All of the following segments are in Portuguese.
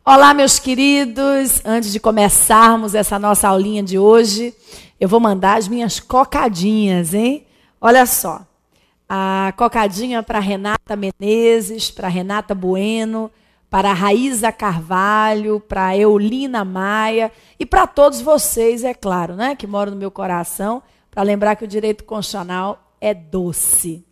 Olá, meus queridos. Antes de começarmos essa nossa aulinha de hoje, eu vou mandar as minhas cocadinhas, hein? Olha só. A cocadinha para Renata Menezes, para Renata Bueno, para a Raíza Carvalho, para a Eulina Maia e para todos vocês, é claro, né, que moram no meu coração, para lembrar que o direito constitucional é doce.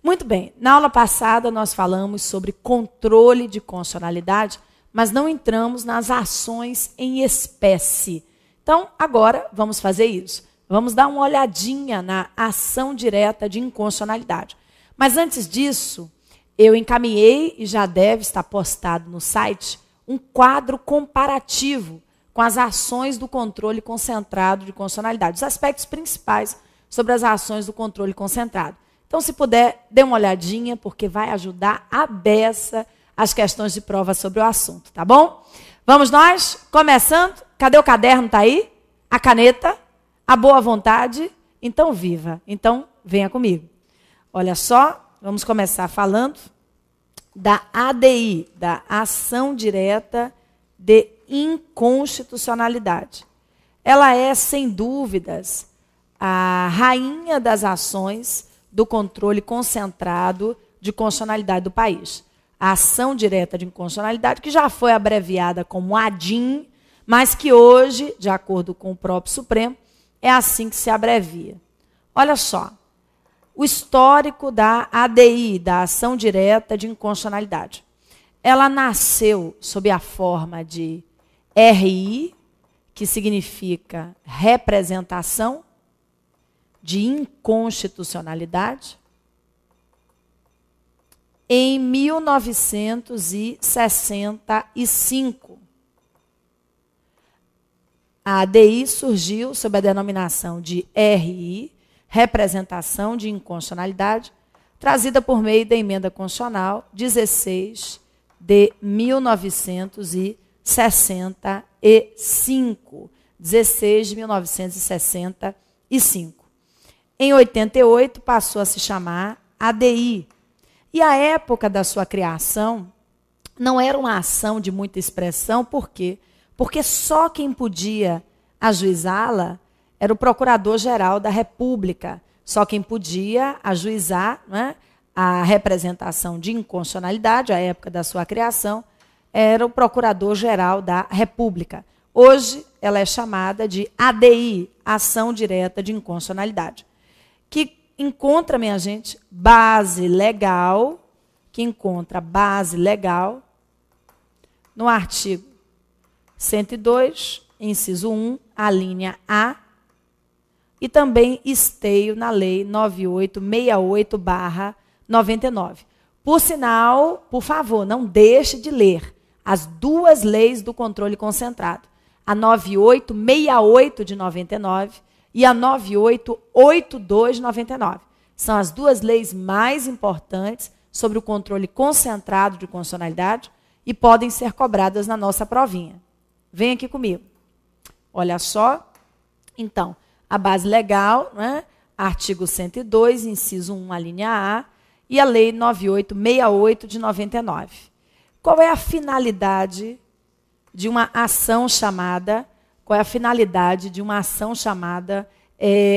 Muito bem, na aula passada nós falamos sobre controle de constitucionalidade, mas não entramos nas ações em espécie. Então, agora vamos fazer isso. Vamos dar uma olhadinha na ação direta de inconstitucionalidade. Mas antes disso, eu encaminhei, e já deve estar postado no site, um quadro comparativo com as ações do controle concentrado de constitucionalidade, os aspectos principais sobre as ações do controle concentrado. Então, se puder, dê uma olhadinha, porque vai ajudar a beça as questões de prova sobre o assunto, tá bom? Vamos nós? Começando. Cadê o caderno? Tá aí? A caneta? A boa vontade? Então, viva. Então, venha comigo. Olha só, vamos começar falando da ADI, da Ação Direta de Inconstitucionalidade. Ela é, sem dúvidas, a rainha das ações do controle concentrado de constitucionalidade do país. A ação direta de inconstitucionalidade, que já foi abreviada como ADIM, mas que hoje, de acordo com o próprio Supremo, é assim que se abrevia. Olha só, o histórico da ADI, da Ação Direta de Inconstitucionalidade. Ela nasceu sob a forma de RI, que significa representação de inconstitucionalidade, em 1965. A ADI surgiu sob a denominação de RI, Representação de Inconstitucionalidade, trazida por meio da Emenda Constitucional 16 de 1965. 16 de 1965. Em 88, passou a se chamar ADI. E a época da sua criação não era uma ação de muita expressão, por quê? Porque só quem podia ajuizá-la era o Procurador-Geral da República. Só quem podia ajuizar, né, a representação de inconstitucionalidade, à época da sua criação, era o Procurador-Geral da República. Hoje, ela é chamada de ADI, Ação Direta de Inconstitucionalidade, que encontra, minha gente, base legal, no artigo 102, inciso 1, a linha A, e também esteio na Lei 9868/99. Por sinal, por favor, não deixe de ler as duas leis do controle concentrado, a 9868 de 99 e a 9882 de 99. São as duas leis mais importantes sobre o controle concentrado de constitucionalidade e podem ser cobradas na nossa provinha. Vem aqui comigo. Olha só. Então, a base legal, né? Artigo 102, inciso 1, a linha A, e a Lei 9868 de 99. Qual é a finalidade de uma ação chamada...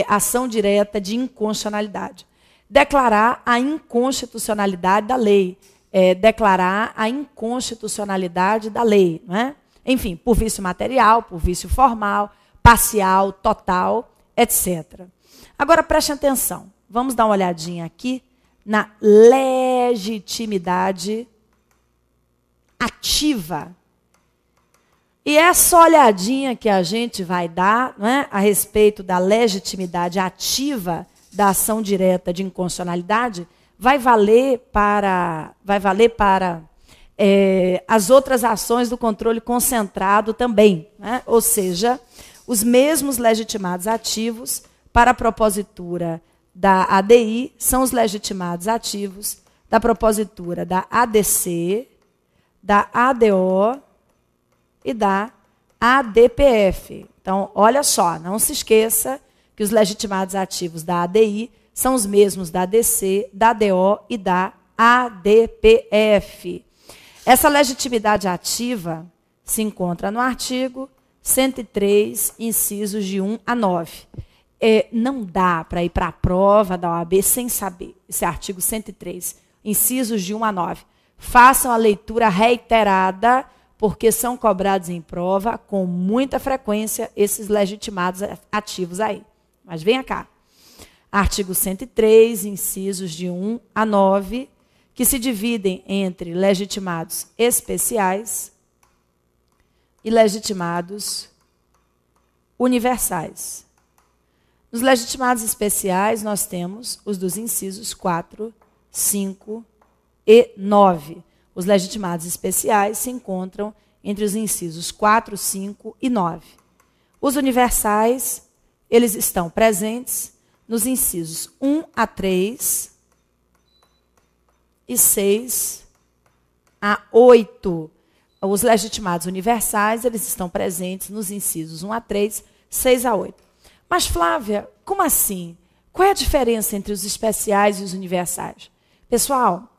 ação direta de inconstitucionalidade? Declarar a inconstitucionalidade da lei. Não é? Enfim, por vício material, por vício formal, parcial, total, etc. Agora, preste atenção. Vamos dar uma olhadinha aqui na legitimidade ativa. E essa olhadinha que a gente vai dar, não é, a respeito da legitimidade ativa da ação direta de inconstitucionalidade vai valer para as outras ações do controle concentrado também. Né? Ou seja, os mesmos legitimados ativos para a propositura da ADI são os legitimados ativos da propositura da ADC, da ADO e da ADPF. Então, olha só, não se esqueça que os legitimados ativos da ADI são os mesmos da ADC, da ADO e da ADPF. Essa legitimidade ativa se encontra no artigo 103, incisos de 1 a 9. Não dá para ir para a prova da OAB sem saber esse artigo 103, incisos de 1 a 9. Façam a leitura reiterada, porque são cobrados em prova com muita frequência esses legitimados ativos aí. Mas venha cá. Artigo 103, incisos de 1 a 9, que se dividem entre legitimados especiais e legitimados universais. Nos legitimados especiais, nós temos os dos incisos 4, 5 e 9. Os legitimados especiais se encontram entre os incisos 4, 5 e 9. Os universais, eles estão presentes nos incisos 1 a 3 e 6 a 8. Os legitimados universais, eles estão presentes nos incisos 1 a 3, 6 a 8. Mas, Flávia, como assim? Qual é a diferença entre os especiais e os universais? Pessoal,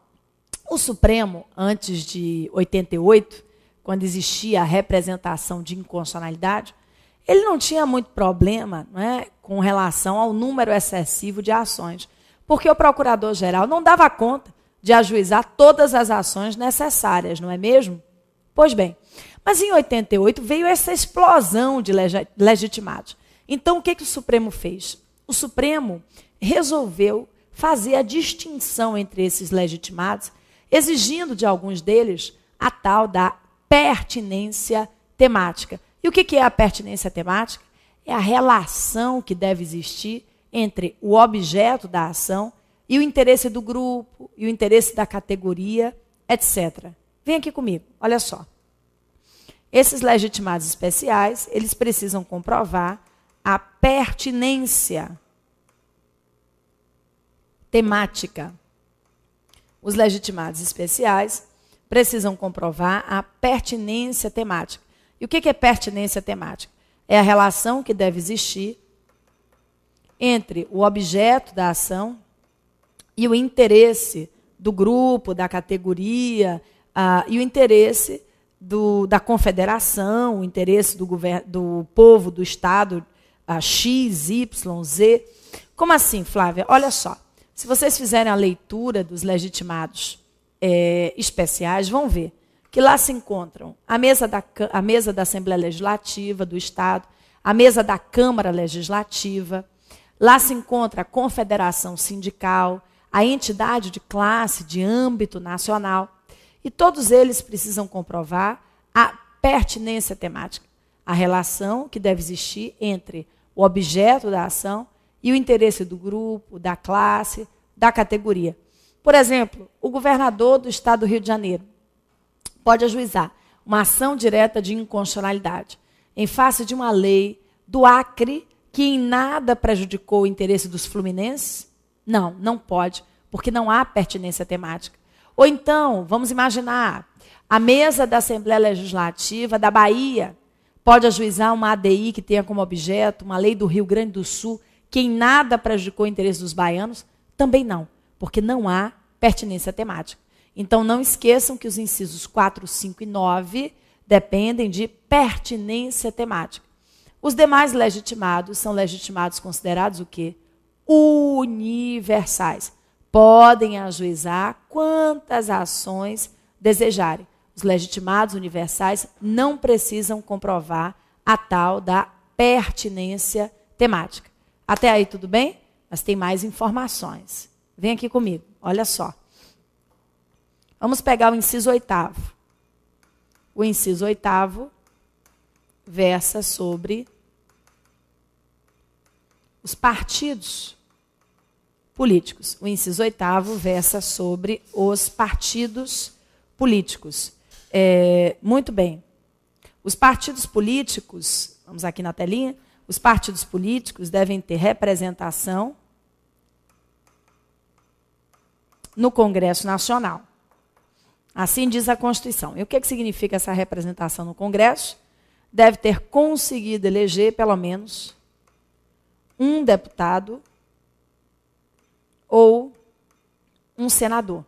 o Supremo, antes de 88, quando existia a representação de inconstitucionalidade, ele não tinha muito problema, não é, com relação ao número excessivo de ações, porque o procurador-geral não dava conta de ajuizar todas as ações necessárias, não é mesmo? Pois bem, mas em 88 veio essa explosão de legitimados. Então, o que o Supremo fez? O Supremo resolveu fazer a distinção entre esses legitimados, exigindo de alguns deles a tal da pertinência temática. E o que é a pertinência temática? É a relação que deve existir entre o objeto da ação e o interesse do grupo, e o interesse da categoria, etc. Vem aqui comigo, olha só. Esses legitimados especiais, eles precisam comprovar a pertinência temática. Os legitimados especiais precisam comprovar a pertinência temática. E o que é pertinência temática? É a relação que deve existir entre o objeto da ação e o interesse do grupo, da categoria, e o interesse da confederação, o interesse do povo, do Estado, X, Y, Z. Como assim, Flávia? Olha só, se vocês fizerem a leitura dos legitimados especiais, vão ver que lá se encontram a mesa da Assembleia Legislativa do Estado, a mesa da Câmara Legislativa, lá se encontra a Confederação Sindical, a entidade de classe de âmbito nacional, e todos eles precisam comprovar a pertinência temática, a relação que deve existir entre o objeto da ação e o interesse do grupo, da classe, da categoria. Por exemplo, o governador do Estado do Rio de Janeiro pode ajuizar uma ação direta de inconstitucionalidade em face de uma lei do Acre que em nada prejudicou o interesse dos fluminenses? Não, não pode, porque não há pertinência temática. Ou então, vamos imaginar, a mesa da Assembleia Legislativa da Bahia pode ajuizar uma ADI que tenha como objeto uma lei do Rio Grande do Sul que em nada prejudicou o interesse dos baianos? Também não, porque não há pertinência temática. Então, não esqueçam que os incisos 4, 5 e 9 dependem de pertinência temática. Os demais legitimados são legitimados considerados o quê? Universais. Podem ajuizar quantas ações desejarem. Os legitimados universais não precisam comprovar a tal da pertinência temática. Até aí tudo bem? Mas tem mais informações. Vem aqui comigo, olha só. Vamos pegar o inciso 8º. O inciso 8º versa sobre os partidos políticos. O inciso 8º versa sobre os partidos políticos. Muito bem. Os partidos políticos, vamos aqui na telinha, os partidos políticos devem ter representação no Congresso Nacional. Assim diz a Constituição. E o que significa essa representação no Congresso? Deve ter conseguido eleger pelo menos um deputado ou um senador.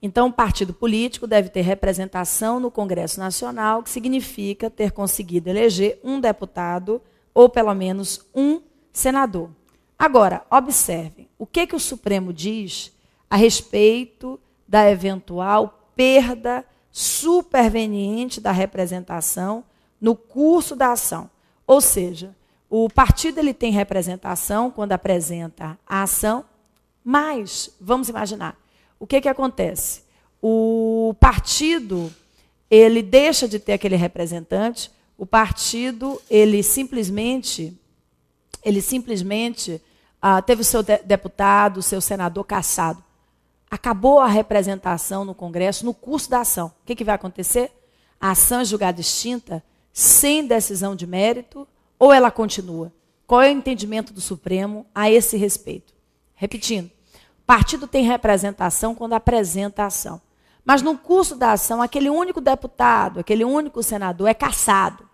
Então, o partido político deve ter representação no Congresso Nacional, que significa ter conseguido eleger um deputado ou pelo menos um senador. Agora, observem, o que o Supremo diz a respeito da eventual perda superveniente da representação no curso da ação. Ou seja, o partido ele tem representação quando apresenta a ação, mas, vamos imaginar, o que acontece? O partido ele deixa de ter aquele representante, o partido ele simplesmente teve o seu deputado, o seu senador cassado. Acabou a representação no Congresso no curso da ação. O que vai acontecer? A ação é julgada extinta sem decisão de mérito ou ela continua? Qual é o entendimento do Supremo a esse respeito? Repetindo, o partido tem representação quando apresenta a ação. Mas no curso da ação, aquele único deputado, aquele único senador é cassado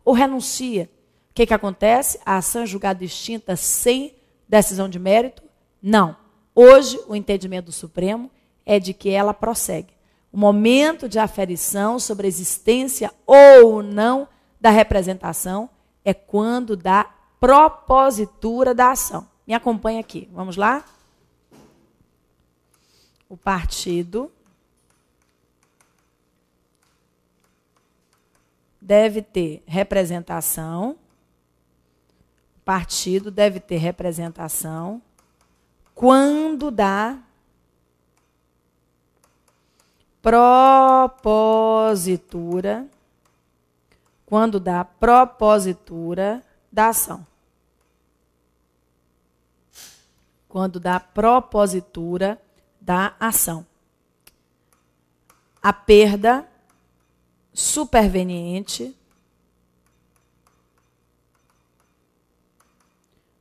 ou renuncia. O que acontece? A ação é julgada extinta sem decisão de mérito? Não. Hoje, o entendimento do Supremo é de que ela prossegue. O momento de aferição sobre a existência ou não da representação é quando dá propositura da ação. Me acompanha aqui. Vamos lá? O partido deve ter representação. O partido deve ter representação quando dá propositura, da ação. Quando dá propositura da ação. A perda superveniente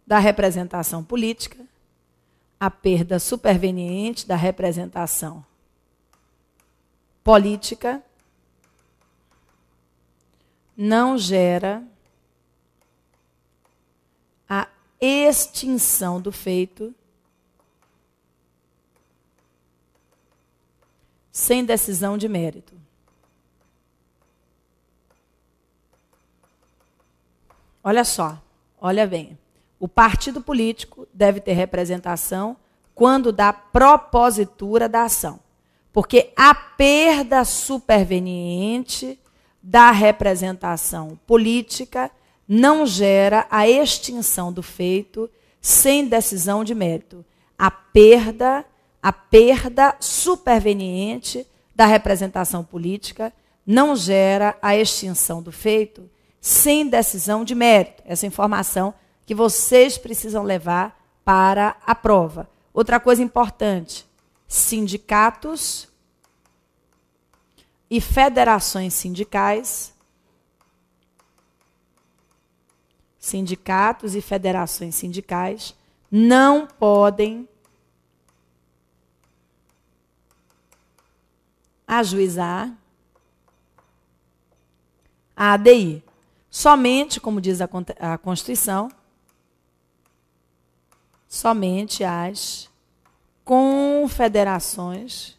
da representação política, a perda superveniente da representação política não gera a extinção do feito sem decisão de mérito. Olha só, olha bem. O partido político deve ter representação quando dá propositura da ação. Porque a perda superveniente da representação política não gera a extinção do feito sem decisão de mérito. A perda superveniente da representação política não gera a extinção do feito sem decisão de mérito. Essa informação que vocês precisam levar para a prova. Outra coisa importante, sindicatos e federações sindicais, não podem ajuizar a ADI. Somente, como diz a Constituição, somente as confederações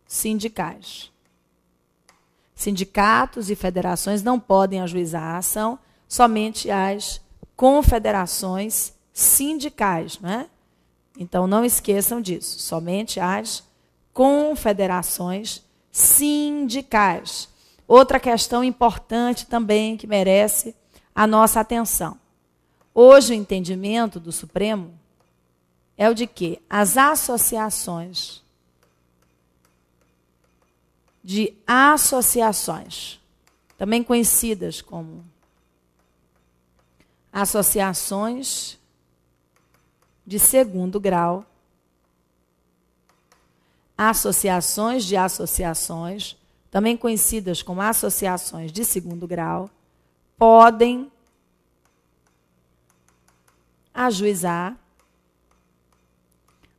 sindicais. Sindicatos e federações não podem ajuizar a ação, somente as confederações sindicais, não é? Então, não esqueçam disso, somente as confederações sindicais. Outra questão importante também que merece a nossa atenção. Hoje, o entendimento do Supremo é o de que as associações também conhecidas como associações de segundo grau, associações de associações, também conhecidas como associações de segundo grau, podem ajuizar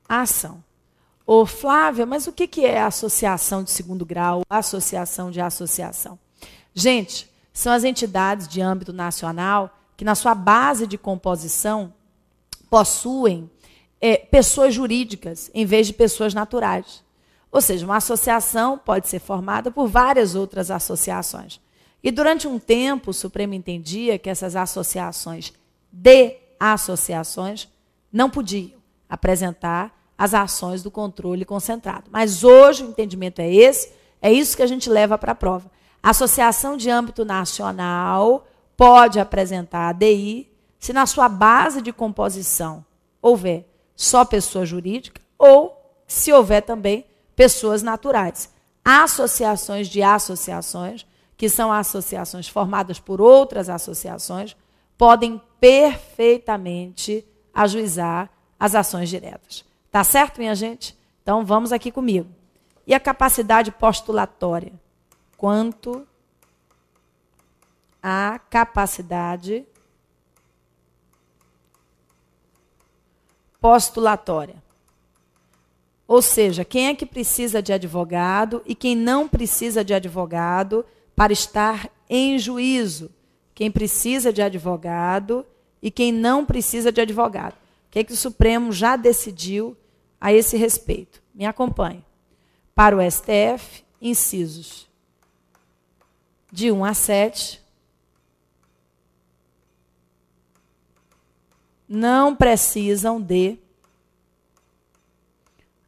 a ação. Ô, Flávia, mas o que é associação de segundo grau, associação de associação? Gente, são as entidades de âmbito nacional que, na sua base de composição, possuem pessoas jurídicas em vez de pessoas naturais. Ou seja, uma associação pode ser formada por várias outras associações. E durante um tempo, o Supremo entendia que essas associações de associações não podiam apresentar as ações do controle concentrado. Mas hoje o entendimento é esse, é isso que a gente leva para a prova. A associação de âmbito nacional pode apresentar ADI se na sua base de composição houver só pessoa jurídica ou se houver também pessoas naturais. Associações de associações, que são associações formadas por outras associações, podem perfeitamente ajuizar as ações diretas. Tá certo, minha gente? Então, vamos aqui comigo. E a capacidade postulatória? Quanto à capacidade postulatória. Ou seja, quem é que precisa de advogado e quem não precisa de advogado para estar em juízo? Quem precisa de advogado e quem não precisa de advogado. O que é que o Supremo já decidiu a esse respeito? Me acompanhe. Para o STF, incisos de 1 a 7, não precisam de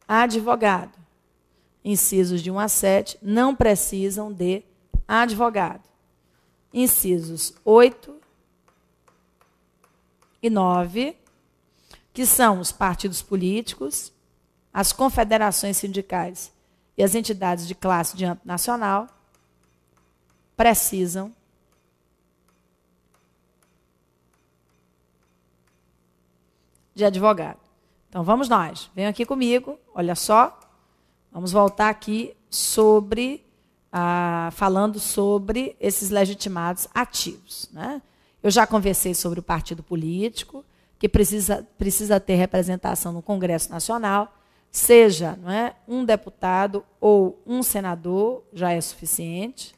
advogado. Incisos de 1 a 7 não precisam de advogado. Incisos 8 e 9, que são os partidos políticos, as confederações sindicais e as entidades de classe de âmbito nacional, precisam de advogado. Então, vamos nós. Venham aqui comigo, olha só. Vamos voltar aqui falando sobre esses legitimados ativos. Né? Eu já conversei sobre o partido político, que precisa ter representação no Congresso Nacional, seja, não é, um deputado ou um senador, já é suficiente.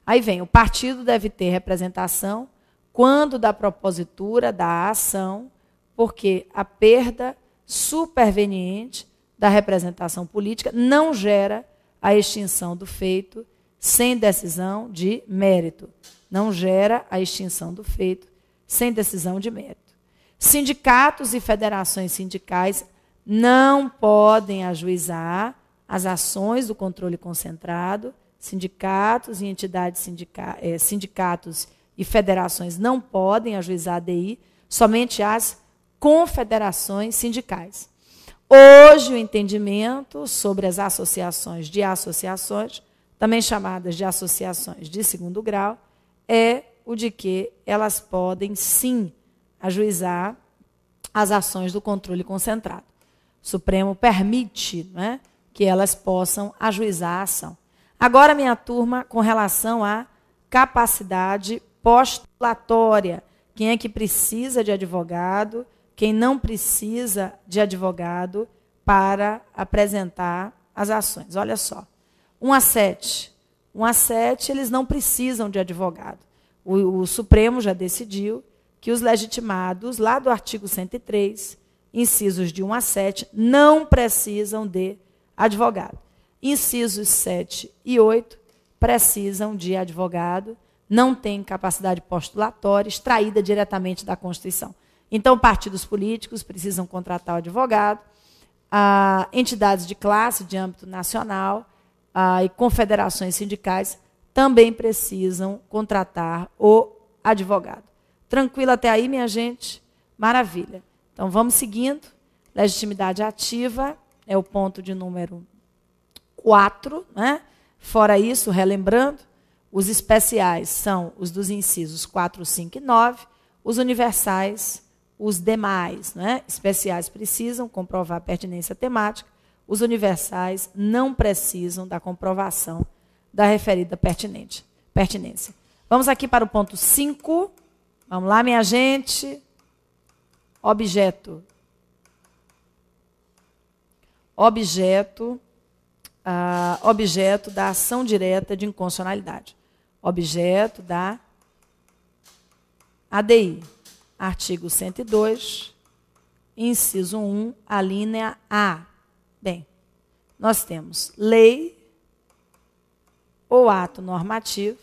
Aí vem, o partido deve ter representação quando da propositura da ação, porque a perda superveniente da representação política não gera a extinção do feito sem decisão de mérito. Não gera a extinção do feito sem decisão de mérito. Sindicatos e federações sindicais não podem ajuizar as ações do controle concentrado. Sindicatos e entidades sindicatos e federações não podem ajuizar ADI, somente as confederações sindicais. Hoje, o entendimento sobre as associações de associações, também chamadas de associações de segundo grau, é o de que elas podem, sim, ajuizar as ações do controle concentrado. O Supremo permite, né, que elas possam ajuizar a ação. Agora, minha turma, com relação à capacidade postulatória. Quem é que precisa de advogado? Quem não precisa de advogado para apresentar as ações. Olha só, 1 a 7. 1 a 7, eles não precisam de advogado. O Supremo já decidiu que os legitimados, lá do artigo 103, incisos de 1 a 7, não precisam de advogado. Incisos 7 e 8 precisam de advogado, não têm capacidade postulatória, extraída diretamente da Constituição. Então, partidos políticos precisam contratar o advogado, entidades de classe de âmbito nacional e confederações sindicais também precisam contratar o advogado. Tranquilo até aí, minha gente? Maravilha. Então, vamos seguindo. Legitimidade ativa é o ponto de número 4. Né? Fora isso, relembrando, os especiais são os dos incisos 4, 5 e 9, os universais, os demais, né? Especiais precisam comprovar a pertinência temática, os universais não precisam da comprovação da referida pertinência. Vamos aqui para o ponto 5. Vamos lá, minha gente. Objeto da ação direta de inconstitucionalidade. Objeto da ADI. Artigo 102, Inciso 1, a linha A. Bem, nós temos lei ou ato normativo,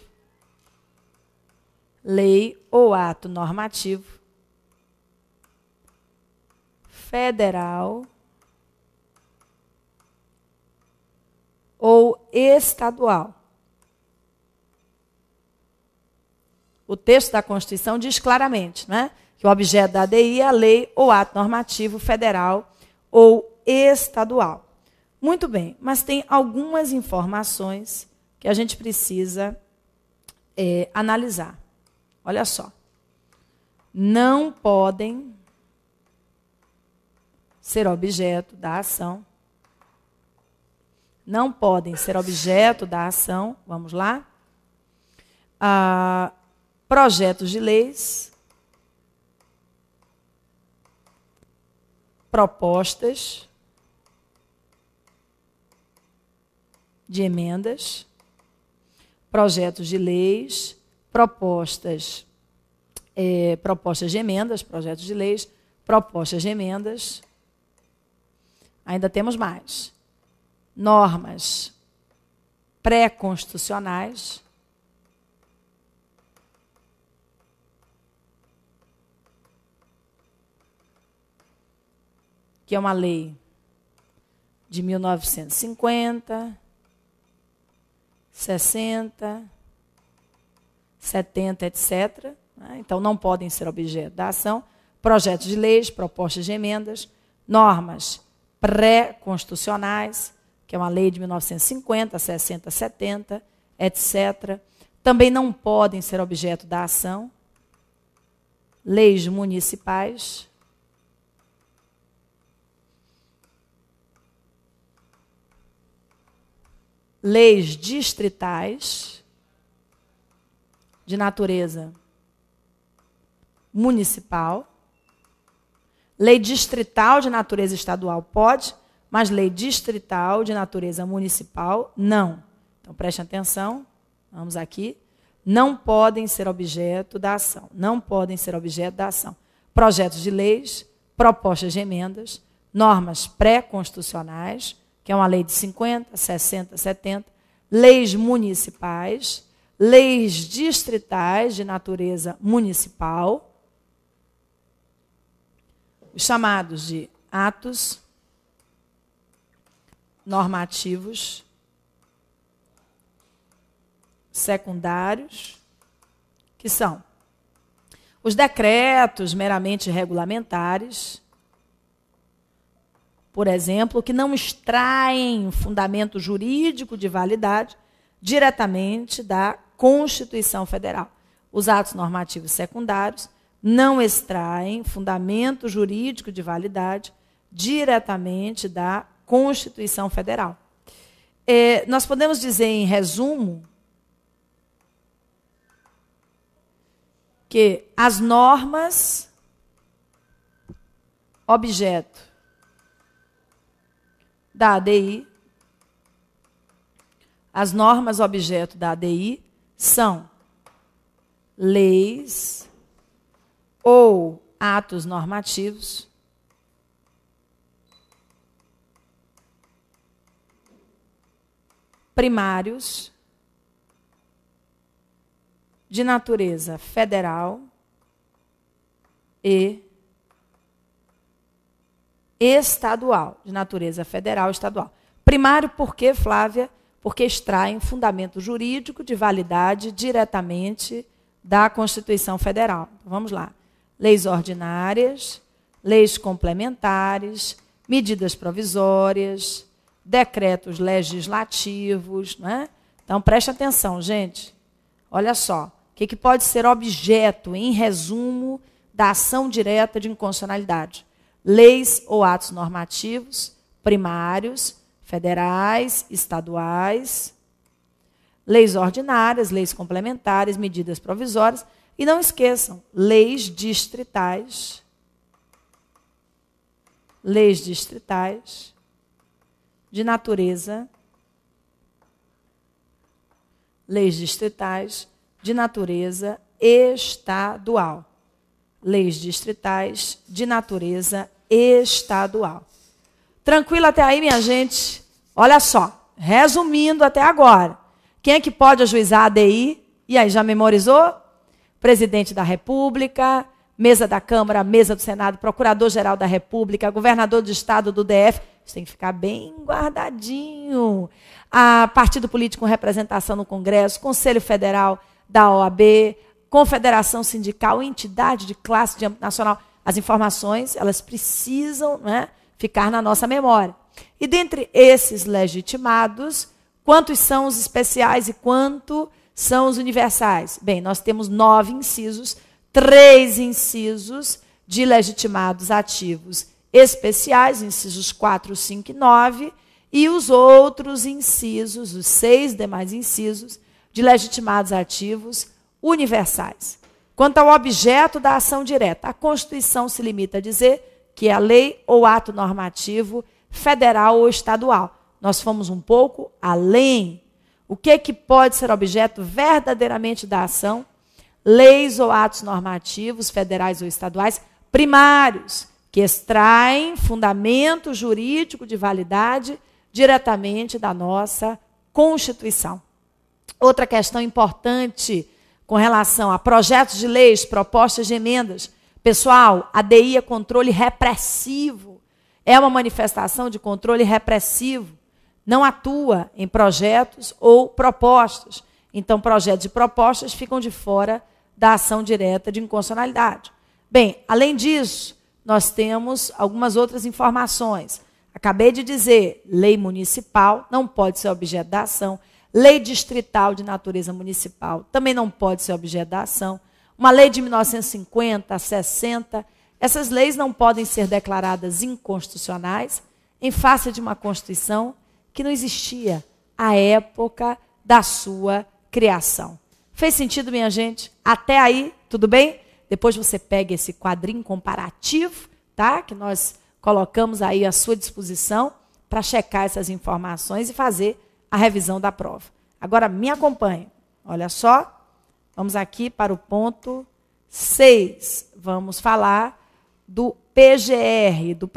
lei ou ato normativo, federal ou estadual. O texto da Constituição diz claramente, né, que o objeto da ADI é a lei ou ato normativo federal ou estadual. Muito bem, mas tem algumas informações que a gente precisa analisar. Olha só. Não podem ser objeto da ação. Não podem ser objeto da ação. Vamos lá. Projetos de leis, propostas de emendas, projetos de leis, propostas de emendas, projetos de leis, propostas de emendas. Ainda temos mais. Normas pré-constitucionais, que é uma lei de 1950, 60, 70, etc. Então, não podem ser objeto da ação. Projetos de leis, propostas de emendas, normas pré-constitucionais, que é uma lei de 1950, 60, 70, etc. Também não podem ser objeto da ação. Leis municipais, leis distritais de natureza municipal. Lei distrital de natureza estadual pode, mas lei distrital de natureza municipal não. Então, preste atenção, vamos aqui. Não podem ser objeto da ação. Não podem ser objeto da ação. Projetos de leis, propostas de emendas, normas pré-constitucionais, que é uma lei de 50, 60, 70, leis municipais, leis distritais de natureza municipal, os chamados de atos normativos secundários, que são os decretos meramente regulamentares, por exemplo, que não extraem fundamento jurídico de validade diretamente da Constituição Federal. Os atos normativos secundários não extraem fundamento jurídico de validade diretamente da Constituição Federal. Nós podemos dizer, em resumo, que as normas objeto da ADI, as normas objeto da ADI são leis ou atos normativos primários de natureza federal e estadual, de natureza federal e estadual. Primário por quê, Flávia? Porque extraem fundamento jurídico de validade diretamente da Constituição Federal. Então, vamos lá. Leis ordinárias, leis complementares, medidas provisórias, decretos legislativos, né? Então, preste atenção, gente. Olha só, o que pode ser objeto, em resumo, da ação direta de inconstitucionalidade? Leis ou atos normativos primários, federais, estaduais, leis ordinárias, leis complementares, medidas provisórias, e não esqueçam, leis distritais de natureza estadual. Leis distritais de natureza estadual. Tranquilo até aí, minha gente? Olha só, resumindo até agora. Quem é que pode ajuizar a ADI? E aí, já memorizou? Presidente da República, mesa da Câmara, mesa do Senado, Procurador-Geral da República, governador do Estado do DF. Isso tem que ficar bem guardadinho. Partido político com representação no Congresso, Conselho Federal da OAB, Confederação Sindical, entidade de classe de âmbito nacional. As informações, elas precisam, né, ficar na nossa memória. E dentre esses legitimados, quantos são os especiais e quanto são os universais? Bem, nós temos 9 incisos, 3 incisos de legitimados ativos especiais, incisos 4, 5 e 9, e os outros incisos, os 6 demais incisos, de legitimados ativos universais. Quanto ao objeto da ação direta, a Constituição se limita a dizer que é a lei ou ato normativo federal ou estadual. Nós fomos um pouco além. O que pode ser objeto verdadeiramente da ação? Leis ou atos normativos federais ou estaduais primários, que extraem fundamento jurídico de validade diretamente da nossa Constituição. Outra questão importante com relação a projetos de leis, propostas de emendas. Pessoal, a ADI é controle repressivo. É uma manifestação de controle repressivo. Não atua em projetos ou propostas. Então, projetos e propostas ficam de fora da ação direta de inconstitucionalidade. Bem, além disso, nós temos algumas outras informações. Acabei de dizer, lei municipal não pode ser objeto da ação. Lei distrital de natureza municipal também não pode ser objeto da ação. Uma lei de 1950, 60, essas leis não podem ser declaradas inconstitucionais em face de uma Constituição que não existia à época da sua criação. Fez sentido, minha gente? Até aí, tudo bem? Depois você pega esse quadrinho comparativo, tá? Que nós colocamos aí à sua disposição para checar essas informações e fazer a revisão da prova. Agora, me acompanhe. Olha só, vamos aqui para o ponto 6. Vamos falar do PGR, do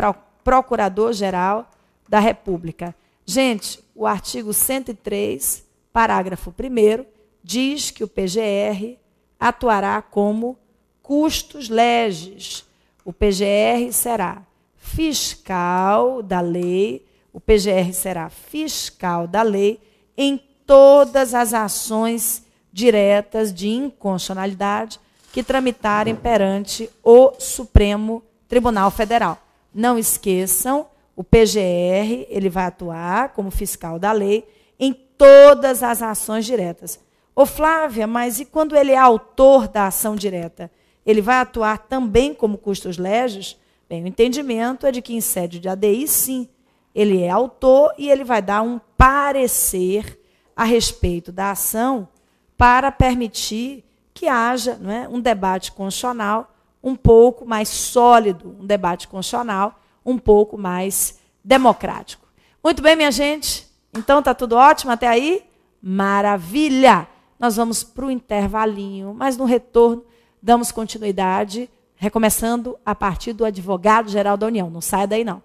Procurador-Geral da República. Gente, o artigo 103, parágrafo 1º, diz que o PGR atuará como custos legis. O PGR será fiscal da lei, o PGR será fiscal da lei em todas as ações diretas de inconstitucionalidade que tramitarem perante o Supremo Tribunal Federal. Não esqueçam, o PGR ele vai atuar como fiscal da lei em todas as ações diretas. Ô Flávia, mas e quando ele é autor da ação direta? Ele vai atuar também como custos legis? Bem, o entendimento é de que em sede de ADI, sim, ele é autor e ele vai dar um parecer a respeito da ação para permitir que haja, não é, um debate constitucional um pouco mais sólido, um debate constitucional um pouco mais democrático. Muito bem, minha gente? Então, está tudo ótimo até aí? Maravilha! Nós vamos para o intervalinho, mas no retorno damos continuidade, recomeçando a partir do Advogado-Geral da União. Não saia daí, não.